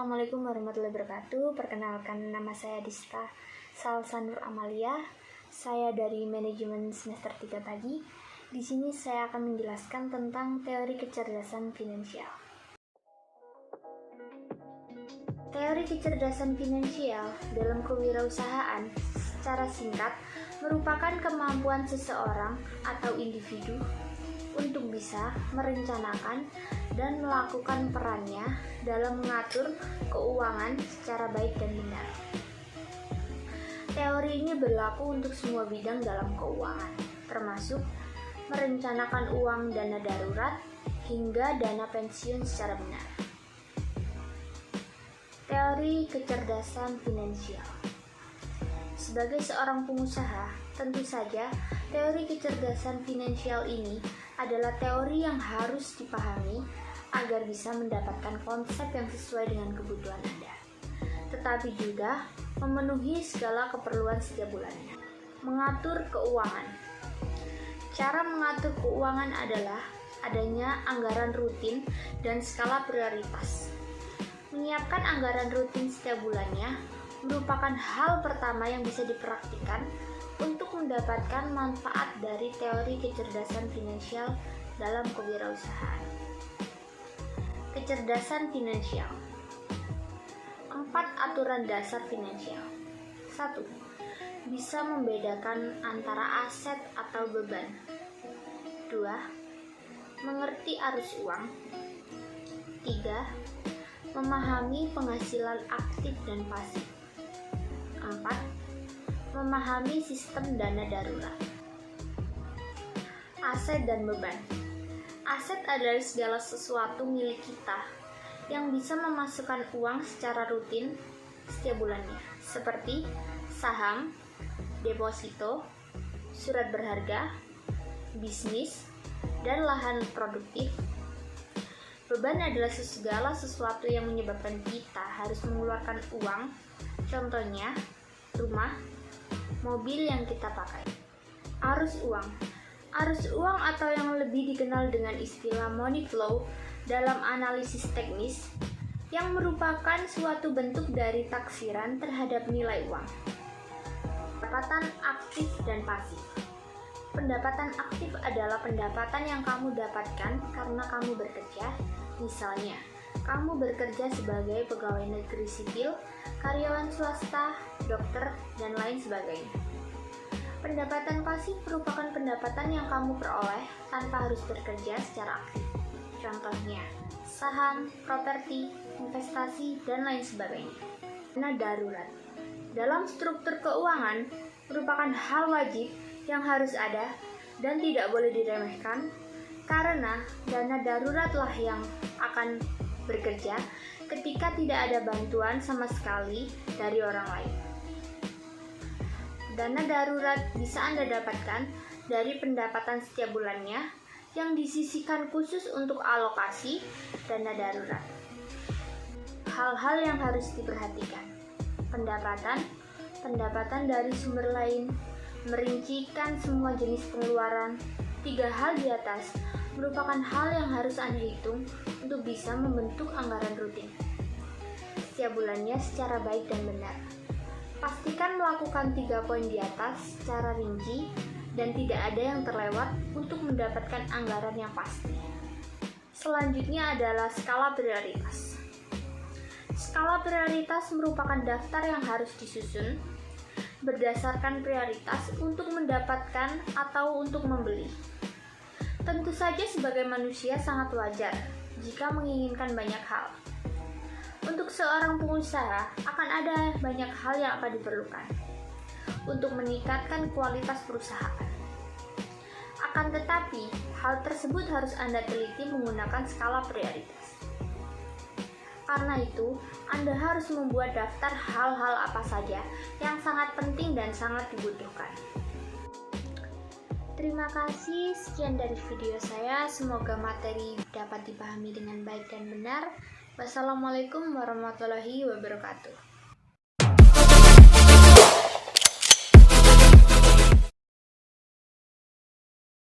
Assalamualaikum warahmatullahi wabarakatuh. Perkenalkan, nama saya Dista Salsanur Amalia. Saya dari manajemen semester 3 tadi. Di sini saya akan menjelaskan tentang teori kecerdasan finansial. Teori kecerdasan finansial dalam kewirausahaan secara singkat merupakan kemampuan seseorang atau individu untuk bisa merencanakan dan melakukan perannya dalam mengatur keuangan secara baik dan benar. Teori ini berlaku untuk semua bidang dalam keuangan, termasuk merencanakan uang dana darurat hingga dana pensiun secara benar. Teori kecerdasan finansial. Sebagai seorang pengusaha, tentu saja teori kecerdasan finansial ini adalah teori yang harus dipahami agar bisa mendapatkan konsep yang sesuai dengan kebutuhan Anda, tetapi juga memenuhi segala keperluan setiap bulannya. Mengatur keuangan. Cara mengatur keuangan adalah adanya anggaran rutin dan skala prioritas. Menyiapkan anggaran rutin setiap bulannya merupakan hal pertama yang bisa dipraktikkan untuk mendapatkan manfaat dari teori kecerdasan finansial dalam kewirausahaan. Kecerdasan finansial. 4 aturan dasar finansial. 1. Bisa membedakan antara aset atau beban. 2. Mengerti arus uang. 3. Memahami penghasilan aktif dan pasif. 4. Memahami sistem dana darurat. Aset dan beban. Aset adalah segala sesuatu milik kita yang bisa memasukkan uang secara rutin setiap bulannya, seperti saham, deposito, surat berharga, bisnis, dan lahan produktif. Beban adalah segala sesuatu yang menyebabkan kita harus mengeluarkan uang, contohnya rumah, mobil yang kita pakai. Arus uang. Arus uang atau yang lebih dikenal dengan istilah money flow dalam analisis teknis yang merupakan suatu bentuk dari taksiran terhadap nilai uang. Pendapatan aktif dan pasif. Pendapatan aktif adalah pendapatan yang kamu dapatkan karena kamu bekerja. Misalnya, kamu bekerja sebagai pegawai negeri sipil, karyawan swasta, dokter, dan lain sebagainya. Pendapatan pasif merupakan pendapatan yang kamu peroleh tanpa harus bekerja secara aktif. Contohnya, saham, properti, investasi, dan lain sebagainya. Dana darurat. Dalam struktur keuangan, merupakan hal wajib yang harus ada dan tidak boleh diremehkan, karena dana daruratlah yang akan bekerja ketika tidak ada bantuan sama sekali dari orang lain. Dana darurat bisa Anda dapatkan dari pendapatan setiap bulannya yang disisihkan khusus untuk alokasi dana darurat. Hal-hal yang harus diperhatikan. Pendapatan dari sumber lain, merincikan semua jenis pengeluaran. 3 hal di atas merupakan hal yang harus Anda hitung untuk bisa membentuk anggaran rutin setiap bulannya secara baik dan benar. Pastikan melakukan 3 poin di atas secara rinci dan tidak ada yang terlewat untuk mendapatkan anggaran yang pasti. Selanjutnya adalah skala prioritas. Skala prioritas merupakan daftar yang harus disusun berdasarkan prioritas untuk mendapatkan atau untuk membeli. Tentu saja sebagai manusia sangat wajar jika menginginkan banyak hal. Untuk seorang pengusaha, akan ada banyak hal yang akan diperlukan untuk meningkatkan kualitas perusahaan. Akan tetapi, hal tersebut harus Anda teliti menggunakan skala prioritas. Karena itu, Anda harus membuat daftar hal-hal apa saja yang sangat penting dan sangat dibutuhkan. Terima kasih, sekian dari video saya. Semoga materi dapat dipahami dengan baik dan benar. Wassalamualaikum warahmatullahi wabarakatuh.